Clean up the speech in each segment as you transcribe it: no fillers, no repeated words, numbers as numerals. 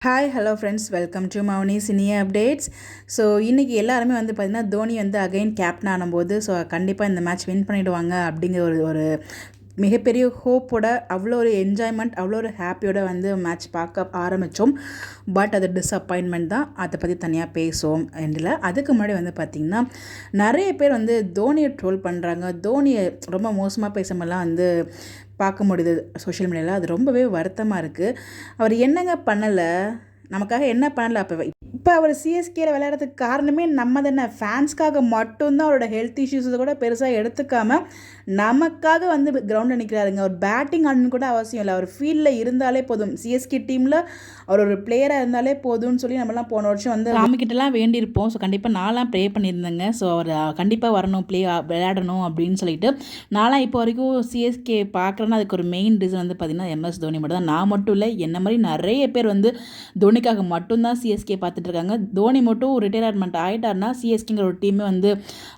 Hi hello friends, welcome to Mouni cinema updates. So இன்றைக்கி எல்லாருமே வந்து பார்த்திங்கன்னா தோனி வந்து அகைன் கேப்டன் ஆனும்போது ஸோ கண்டிப்பாக இந்த மேட்ச் வின் பண்ணிவிடுவாங்க அப்படிங்கிற ஒரு ஒரு மிகப்பெரிய ஹோப்போட, அவ்வளோ ஒரு என்ஜாய்மெண்ட், அவ்வளோ ஒரு ஹாப்பியோட வந்து மேட்ச் பார்க்க ஆரம்பித்தோம். பட் அது டிஸப்பாயின்மெண்ட் தான். அதை பற்றி தனியாக பேசுவோம் எண்டில். அதுக்கு முன்னாடி வந்து பார்த்திங்கன்னா நிறைய பேர் வந்து தோனியை ட்ரோல் பண்ணுறாங்க. தோனியை ரொம்ப மோசமாக பேசாமலாம் வந்து பார்க்க முடியுது சோஷியல் மீடியாவில். அது ரொம்பவே வருத்தமாக இருக்குது. அவர் என்னங்க பண்ணலை, நமக்காக என்ன பண்ணலை? இப்போ அவர் சிஎஸ்கேல விளையாடுறதுக்கு காரணமே நம்ம தானே. ஃபேன்ஸ்க்காக மட்டும்தான் அவரோட ஹெல்த் இஷ்யூஸை கூட பெருசாக எடுத்துக்காமல் நமக்காக வந்து கிரவுண்டில் நிற்கிறாருங்க. அவர் பேட்டிங் ஆடணும்னு கூட அவசியம் இல்லை. அவர் ஃபீல்டில் இருந்தாலே போதும். சிஎஸ்கே டீமில் அவர் ஒரு பிளேயராக இருந்தாலே போதும்னு சொல்லி நம்மலாம் போன வருஷம் வந்து ராமிக்கிட்டலாம் வேண்டியிருப்போம். ஸோ கண்டிப்பாக நான்லாம் ப்ரே பண்ணியிருந்தேங்க. ஸோ அவர் கண்டிப்பாக வரணும், விளையாடணும் அப்படின்னு சொல்லிட்டு. நான்லாம் இப்போ வரைக்கும் சிஎஸ்கே பார்க்குறேன்னா அதுக்கு ஒரு மெயின் ரீசன் வந்து பார்த்திங்கன்னா எம்எஸ் தோனி மட்டும் தான். நான் மட்டும் இல்லை, என்ன மாதிரி நிறைய பேர் வந்து தோனிக்காக மட்டும்தான் சிஎஸ்கே பார்த்துட்டு இருக்காங்க. தோனி மட்டும் ரிட்டையர்மெண்ட் ஆகிட்டார்னா சிஎஸ்கேங்கிற ஒரு டீமே வந்து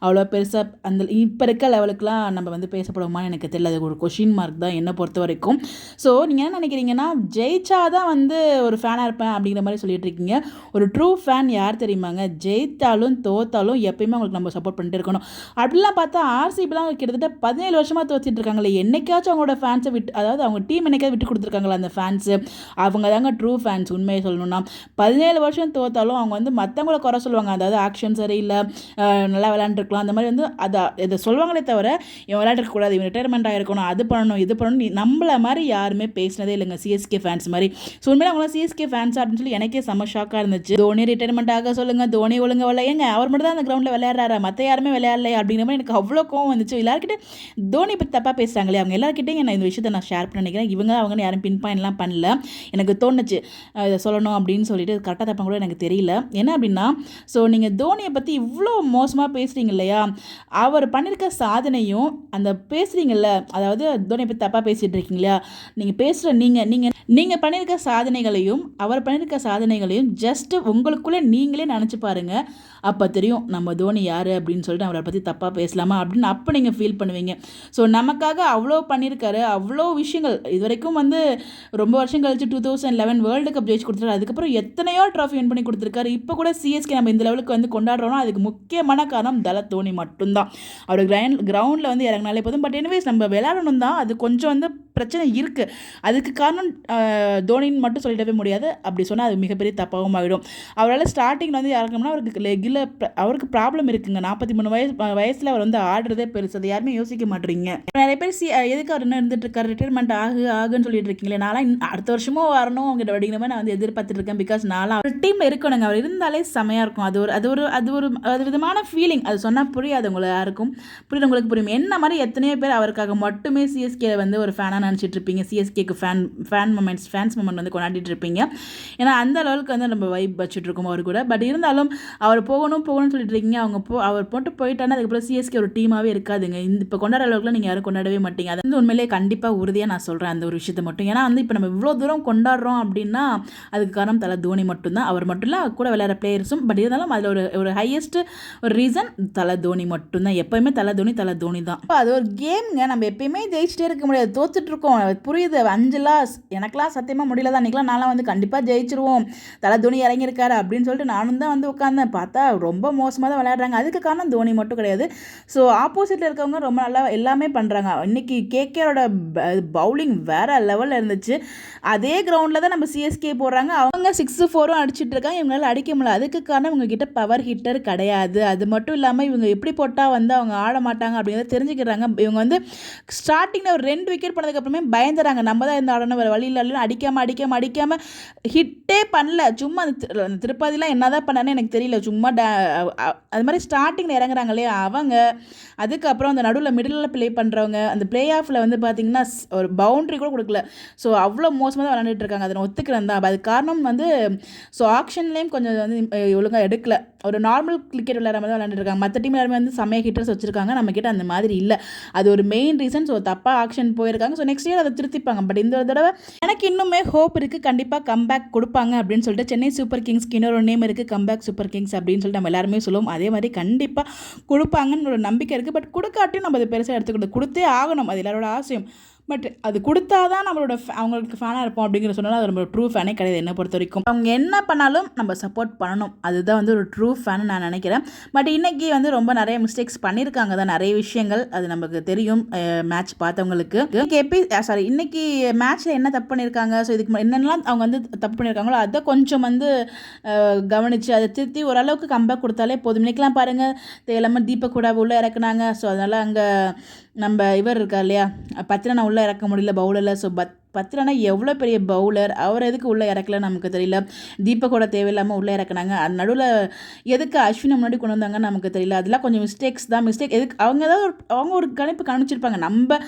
அவ்வளோ பெருசாக அந்த இப்போ இருக்க லெவலுக்குலாம் நம்ம வந்து பேசப்படுவோமான்னு எனக்கு தெரியல. அது ஒரு கொஷின் மார்க் தான் என்னை பொறுத்த வரைக்கும். ஸோ நீங்கள் என்ன நினைக்கிறீங்கன்னா, ஜெயிச்சா தான் வந்து ஒரு ஃபேனாக இருப்பேன் அப்படிங்கிற மாதிரி சொல்லிட்டு இருக்கீங்க. ஒரு ட்ரூ ஃபேன் யார் தெரியுமாங்க? ஜெயித்தாலும் தோத்தாலும் எப்பயுமே அவங்களுக்கு நம்ம சப்போர்ட் பண்ணிட்டு இருக்கணும். அப்படிலாம் பார்த்தா ஆர்சிபிலாம் கிட்டத்தட்ட 17 வருஷமாக தோச்சிட்டு இருக்காங்களே. என்னைக்காச்சும் அவங்களோட ஃபேன்ஸை விட்டு, அதாவது அவங்க டீம் என்னைக்காவது விட்டு கொடுத்துருக்காங்களா அந்த ஃபேன்ஸு? அவங்க தாங்க ட்ரூ ஃபேன்ஸ். உண்மையை சொல்லணும்னா 17 வருஷம் தோத்தாலும் அவங்க வந்து மற்றவங்கள குறை சொல்லுவாங்க. அதாவது ஆக்ஷன் சரியில்லை, நல்லா விளையாண்டுருக்கலாம், அந்த மாதிரி வந்து அதை இதை சொல்லுவாங்களே தவிர இவன் விளையாடக்கூடாது, இவன் ரிட்டையர்மெண்ட் ஆகிருக்கணும், அது பண்ணணும் இது பண்ணணும், நம்மள மாதிரி யாருமே பேசினதே இல்லைங்க சிஎஸ்கே ஃபேன்ஸ் மாதிரி. ஸோ உண்மையில அவங்களாம் சிஎஸ்கே ஃபேன்ஸ் அப்படின்னு சொல்லி எனக்கே செம்ம ஷாக்காக இருந்துச்சு. தோனி ரிட்டையர்மெண்ட் ஆக சொல்லுங்க, தோனி ஒழுங்காக விளையாங்க, அவர் மட்டும் தான் அந்த கிரவுண்டில் விளையாடுறாரு, மற்ற யாருமே விளையாடலையே அப்படிங்கிற மாதிரி எனக்கு அவ்வளோ கோவம் வந்துச்சு. எல்லாருக்கிட்டே தோனி பற்றி தப்பாக பேசுகிறாங்களே, அவங்க எல்லாருக்கிட்டையும் நான் இந்த விஷயத்தை நான் ஷேர் பண்ண நினைக்கிறேன். இவங்க அவங்கன்னு யாரும் பின் பாயிண்ட்லாம் பண்ணல. எனக்கு தோணுச்சு இதை சொல்லணும் அப்படின்னு சொல்லிட்டு. கரெக்டாக தப்பாக கூட எனக்கு தெரியல. என்ன அப்படின்னா, ஸோ நீங்கள் தோனியை பற்றி இவ்வளோ மோசமாக பேசுகிறீங்க இல்லையா, அவர் பண்ணியிருக்க சாதனையும் அந்த பேசுகிறீங்கல்ல, அதாவது தோனியை பற்றி தப்பாக பேசிகிட்டு இருக்கீங்க இல்லையா, நீங்கள் பேசுகிற நீங்கள் பண்ணியிருக்க சாதனைகளையும் அவர் பண்ணியிருக்க சாதனைகளையும் ஜஸ்ட்டு உங்களுக்குள்ளே நீங்களே நினச்சி பாருங்கள். அப்போ தெரியும் நம்ம தோனி யார் அப்படின்னு சொல்லிட்டு அவரை பற்றி தப்பாக பேசலாமா அப்படின்னு அப்போ நீங்கள் ஃபீல் பண்ணுவீங்க. ஸோ நமக்காக அவ்வளோ பண்ணியிருக்காரு, அவ்வளோ விஷயங்கள். இது வரைக்கும் வந்து ரொம்ப வருஷம் கழிச்சு 2011 வேர்ல்டு கப் ஜெயிச்சு கொடுத்துருக்காரு. அதுக்கப்புறம் எத்தனையோ ட்ராஃபி வின் பண்ணி கொடுத்துருக்காரு. இப்போ கூட சிஎஸ்கே நம்ம இந்த லெவலுக்கு வந்து கொண்டாடுறோம்னா அதுக்கு முக்கியமான காரணம் தல தோனி மட்டும்தான். அவர் கிரவுண்டில் வந்து இறங்கினாலே போதும். பட் எனிவேஸ் நம்ம விளையாடணும் தான், அது கொஞ்சம் வந்து பிரச்சனை இருக்குது. அதுக்கு காரணம் தோனின்னு மட்டும் சொல்லிடவே முடியாது. அப்படி சொன்னால் அது மிகப்பெரிய தப்பாகவும் ஆகிடும். அவரால் ஸ்டார்டிங்கில் வந்து இறங்கணும்னா அவருக்கு ப்ராப்ளம் இருக்குங்க. 43 வயசில் அவர் வந்து ஆடுறதே பெருசு. அது யாருமே யோசிக்க மாட்டீங்க. நிறைய பேர் எதுக்கு அவர் என்ன இருந்துட்டு இருக்காரு, ரிட்டையர்மெண்ட் ஆகுன்னு சொல்லிட்டு இருக்கீங்களே. நான்லாம் அடுத்த வருஷமும் வரணும் அவங்க அப்படிங்கிற மாதிரி நான் வந்து எதிர்பார்த்துட்டு இருக்கேன். பிகாஸ் நான்லாம் அவர் டீமில் இருக்கணுங்க. அவர் இருந்தாலே செமையாக இருக்கும். அது விதமான ஃபீலிங். அது சொன்னால் புரியாது உங்களுக்கு யாருக்கும். உங்களுக்கு புரியும். என்ன மாதிரி எத்தனையோ பேர் அவருக்காக மட்டுமே சிஎஸ்கே வந்து ஒரு ஃபேனாக நினச்சிட்டு இருப்பீங்க. சிஎஸ்கேக்கு ஃபேன்ஸ் மொமெண்ட் வந்து கொண்டாடிட்டு இருப்பீங்க. ஏன்னா அந்த அளவுக்கு வந்து நம்ம வைப் வச்சுட்டு இருக்கோம் அவர் கூட. பட் இருந்தாலும் அவர் போகணும்னு சொல்லிட்டு இருக்கீங்க. அவர் போட்டு போயிட்டாங்கன்னா அதுக்கப்புறம் சிஎஸ்கே ஒரு டீமாகவே இருக்காதுங்க. இப்போ கொண்டாடுற அளவுக்குலாம் நீங்கள் யாரும் கொண்டாடவே மாட்டீங்க. அது வந்து உண்மையிலேயே கண்டிப்பாக உறுதியாக நான் சொல்கிறேன் அந்த ஒரு விஷயத்தை மட்டும். ஏன்னா வந்து இப்போ நம்ம இவ்வளோ தூரம் கொண்டாடுறோம் அப்படின்னா அதுக்கு காரணம் தலை தோனி மட்டும்தான். அவர் மட்டும் இல்லை, கூட விளையாடுற பிளேயர்ஸும். பட் இருந்தாலும் அதில் ஒரு ஹையஸ்ட் ஒரு ரீசன் தலை தோனி மட்டும்தான். எப்போயுமே தலை தோனி தான். அது ஒரு கேம்ங்க. நம்ம எப்பயுமே ஜெயிச்சிட்டே இருக்க முடியாது, தோத்துட்டு இருக்கோம். புரியுது. 5 லாஸ் எனக்குலாம் சத்தியமாக முடியல தான். அன்றைக்கெலாம் நான்லாம் வந்து கண்டிப்பாக ஜெயிச்சிருவோம், தலை தோனி இறங்கியிருக்காரு அப்படின்னு சொல்லிட்டு நானும் தான் வந்து உட்காந்தேன். பார்த்தா ரொம்ப மோசமாக தான் விளையாடுறாங்க. அதுக்கு காரணம் தோனி மட்டும் கிடையாது. ஸோ ஆப்போசிட்டில் இருக்கவங்க ரொம்ப நல்லா எல்லாமே பண்ணுறாங்க. இன்றைக்கி கேகேரோட பவுலிங் வேறு லெவலில் இருந்துச்சு. அதே கிரவுண்டில் தான் நம்ம சிஎஸ்கே போடுறாங்க. அவங்க 6-4 அடிச்சுட்டு இருக்காங்க. இவங்களால அடிக்க முடியல. அதுக்கு காரணம் இவங்ககிட்ட பவர் ஹிட்டர் கிடையாது. அது மட்டும் இல்லாமல் இவங்க எப்படி போட்டால் வந்து அவங்க ஆட மாட்டாங்க அப்படிங்கிறத தெரிஞ்சுக்கிறாங்க. இவங்க வந்து ஸ்டார்டிங்கில் ஒரு 2 விக்கெட் பண்ணதுக்கப்புறமே பயந்துறாங்க. நம்ம தான் இந்த ஆடணும், வேறு வழியில் அடிக்காமல் ஹிட்டே பண்ணல. சும்மா அந்த திருப்பதிலாம் என்ன தான் பண்ணானே எனக்கு தெரியல. சும்மா அது மாதிரி ஸ்டார்டிங்கில் இறங்குறாங்க இல்லையா அவங்க. அதுக்கப்புறம் அந்த நடுவில் மிடில் ப்ளே பண்ணுறவங்க அந்த ப்ளே ஆஃபில் வந்து பார்த்திங்கன்னா ஒரு பவுண்ட்ரி கூட கொடுக்கல. ஸோ அவ்வளோ மோசமாக தான் விளையாண்டுட்டு இருக்காங்க. அதை நான் ஒத்துக்கிறேன் தான். அது காரணம் வந்து ஸோ ஆக்ஷன்லேயும் கொஞ்சம் வந்து ஒழுங்காக எடுக்கல. ஒரு நார்மல் கிரிக்கெட் விளையாடுற மாதிரி தான் விளையாண்டுருக்காங்க. மற்ற டீம் எல்லாருமே வந்து செம்மையாக ஹிட்டர்ஸ் வச்சுருக்காங்க. நம்மக்கிட்ட அந்த மாதிரி இல்லை. அது ஒரு மெயின் ரீசன். ஸோ தப்பாக ஆக்ஷன் போயிருக்காங்க. ஸோ நெக்ஸ்ட் இயர் அதை திருத்திப்பாங்க. பட் இந்த தடவை எனக்கு இன்னுமே ஹோப் இருக்குது. கண்டிப்பாக கம்பேக் கொடுப்பாங்க அப்படின்னு சொல்லிட்டு. சென்னை சூப்பர் கிங்ஸ்க்கு இன்னொரு நேம் இருக்குது, கம்பேக் சூப்பர் கிங்ஸ் அப்படின்னு சொல்லிட்டு நம்ம எல்லாருமே சொல்லுவோம். அதே மாதிரி கண்டிப்பாக கொடுப்பாங்கன்னு ஒரு நம்பிக்கை இருக்குது. பட் கொடுக்காட்டியும் நம்ம அதை பெருசாக எடுத்துக்கிட்டு கொடுத்தே ஆகணும். அது எல்லாரோட ஆசையும். பட் அது கொடுத்தா தான் நம்மளோட அவங்களுக்கு ஃபேனாக இருப்போம் அப்படிங்கிற சொன்னாலும் அது நம்ம ட்ரூ ஃபேனே கிடையாது என்னை பொறுத்த வரைக்கும். அவங்க என்ன பண்ணாலும் நம்ம சப்போர்ட் பண்ணணும், அதுதான் வந்து ஒரு ட்ரூ ஃபேன் நான் நினைக்கிறேன். பட் இன்றைக்கி வந்து ரொம்ப நிறைய மிஸ்டேக்ஸ் பண்ணியிருக்காங்க தான், நிறைய விஷயங்கள் அது நமக்கு தெரியும் மேட்ச் பார்த்தவங்களுக்கு. இன்னைக்கு மேட்ச்சில் என்ன தப்பு பண்ணியிருக்காங்க, ஸோ இதுக்கு என்னென்னலாம் அவங்க வந்து தப்பு பண்ணியிருக்காங்களோ அதை கொஞ்சம் வந்து கவனித்து அதை திருத்தி ஓரளவுக்கு கம்பேக் கொடுத்தாலே போதும். இன்றைக்கெலாம் பாருங்கள் தேவையில்லாமல் தீபக் கூட உள்ளே இறக்குனாங்க. ஸோ அதனால் அங்கே நம்ம இவர் இருக்கா இல்லையா பத்திரனை உள்ளே இறக்க முடியல பவுலரில். ஸோ பத்திரனா எவ்வளோ பெரிய பவுலர், அவர் எதுக்கு உள்ளே இறக்கல நமக்கு தெரியல. தீபக்கோட தேவையில்லாமல் உள்ளே இறக்குனாங்க. அது நடுவில் எதுக்கு அஸ்வினை முன்னாடி கொண்டு வந்தாங்கன்னு நமக்கு தெரியல. அதெல்லாம் கொஞ்சம் மிஸ்டேக்ஸ் தான். எதுக்கு அவங்க ஏதாவது அவங்க ஒரு கணிப்பு கணிச்சிருப்பாங்க, நம்ம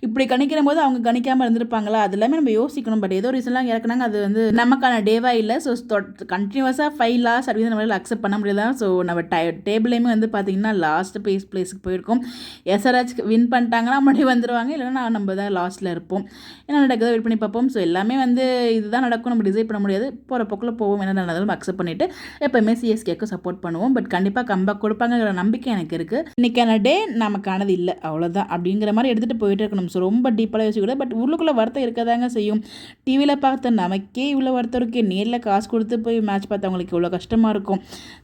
இப்படி கணிக்கிற போது அவங்க கணிக்காமல் இருந்திருப்பாங்களா, அது எல்லாமே நம்ம யோசிக்கணும். பட் ஏதோ ரீசன்லாம் இறக்குனாங்க, அது வந்து நமக்கான டேவாக இல்லை. ஸோ கண்டினியூஸாக 5 லாஸ் அப்படின்னு நம்மளால் அக்செப்ட் பண்ண முடியல. ஸோ நம்ம டேபிளையுமே வந்து பார்த்திங்கன்னா லாஸ்ட் பிளேஸுக்கு போயிருக்கோம். எஸ்ஆர்ஹெச் வின் பண்ணிட்டாங்கன்னா முன்னாடி வந்துடுவாங்க, இல்லைன்னா நம்ம தான் லாஸ்ட்டில் இருப்போம். என்ன நடக்குதோ வெயிட் பண்ணி பார்ப்போம். ஸோ எல்லாமே வந்து இதுதான் நடக்கும், நம்ம டிசைட் பண்ண முடியாது. போகிற போக்கில் போவோம், என்ன நடந்தாலும் அக்செப்ட் பண்ணிவிட்டு எப்போயுமே சிஎஸ்கேக்கு சப்போர்ட் பண்ணுவோம். பட் கண்டிப்பாக கம்பேக் கொடுப்பாங்கிற நம்பிக்கை எனக்கு இருக்குது. இன்றைக்கான டே நமக்கானது இல்லை, அவ்வளோதான் அப்படிங்கிற மாதிரி எடுத்துகிட்டு போயிட்டு இருக்கணும். ஸோ ரொம்ப டீப்பாக யோசிக்கூடாது. பட் உள்ளுக்குள்ளே வருத்தம் இருக்கதாங்க செய்யும். டிவியில் பார்த்த நமக்கே இவ்வளோ வருத்தம் இருக்குது, நேரில் காசு கொடுத்து போய் மேட்ச் பார்த்தவங்களுக்கு இவ்வளோ கஷ்டமாக இருக்கும்.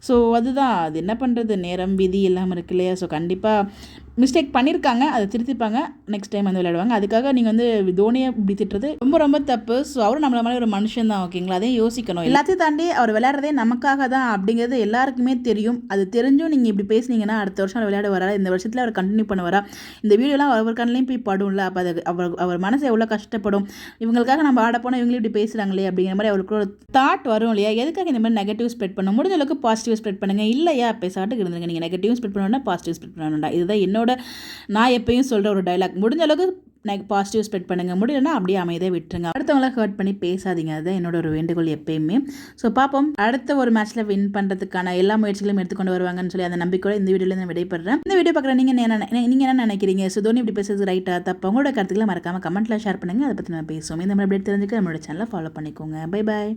ஸோ அதுதான், அது என்ன பண்ணுறது, நேரம் விதி எல்லாம் இருக்கு இல்லையா. ஸோ கண்டிப்பாக மிஸ்டேக் பண்ணியிருக்காங்க, அதை திருத்திப்பாங்க, நெக்ஸ்ட் டைம் வந்து விளையாடுவாங்க. அதுக்காக நீங்கள் வந்து தோனியை இப்படி திட்டுறது ரொம்ப ரொம்ப தப்பு. ஸோ அவரும் நம்மள மாதிரி ஒரு மனுஷன் தான், ஓகேங்களா, அதையும் யோசிக்கணும். எல்லாத்தையும் தாண்டி அவர் விளையாடுறதே நமக்காக தான் அப்படிங்கிறது எல்லாருக்குமே தெரியும். அது தெரிஞ்சும் நீங்கள் இப்படி பேசுனீங்கன்னா அடுத்த வருஷம் அவர் விளையாட வரா, இந்த வருஷத்தில் அவர் கண்டினியூ பண்ண வரா, இந்த வீடியோலாம் அவர் கண்ணிலையும் போய் படும்ல. அப்போ அது அவர் மனசு எவ்வளோ கஷ்டப்படும். இவங்களுக்காக நம்ம ஆட போனால் இவங்களும் இப்படி பேசுகிறாங்களே அப்படிங்கிற மாதிரி அவருக்கு ஒரு தாட் வரும் இல்லையா. எதுக்காக இந்த மாதிரி நெகட்டிவ் ஸ்ப்ரெட் பண்ண முடிஞ்ச அளவுக்கு பாசிட்டிவ் ஸ்ப்ரெட் பண்ணுங்கள். இல்லையா பேசாட்டுக்கு இருந்துங்க, நீங்கள் நெகட்டிவ் ஸ்ப்ரெட் பண்ணணும்னா பாசிட்டிவ் ஸ்ப்ரெட் பண்ணணும்டா. இதுதான் நான் எப்பயும் சொல்கிற ஒரு டைலாக். முடிஞ்ச அளவுக்கு பாசிட்டிவ் ஸ்ப்ரெட் பண்ணுங்கள், முடியலன்னா அப்படியே அமைதியாக விட்டுருங்க. அடுத்தவங்கள ஹர்ட் பண்ணி பேசாதீங்க, அதுதான் என்னோட ஒரு வேண்டுகோள் எப்பயுமே. ஸோ பார்ப்போம், அடுத்த ஒரு மேட்ச்சில் வின் பண்ணுறதுக்கான எல்லா முயற்சிகளையும் எடுத்துக்கொண்டு வருவாங்கன்னு சொல்லி அந்த நம்பிக்கையோட இந்த வீடியோவில் நான் விடைபெறேன். இந்த வீடியோ பார்க்குற நீங்கள் என்ன நினைக்கிறீங்க? ஸோ தோனி இப்படி பேசுறது ரைட்டாக தப்பு? உங்களோட கருத்துக்களை மறக்காமல் கமெண்ட்டில் ஷேர் பண்ணுங்கள். அதை பற்றி நான் பேசுவோம். இந்த மாதிரி அப்டேட் தெரிஞ்சுக்க நம்மளோட சேனலை ஃபாலோ பண்ணிக்கோங்க. Bye bye.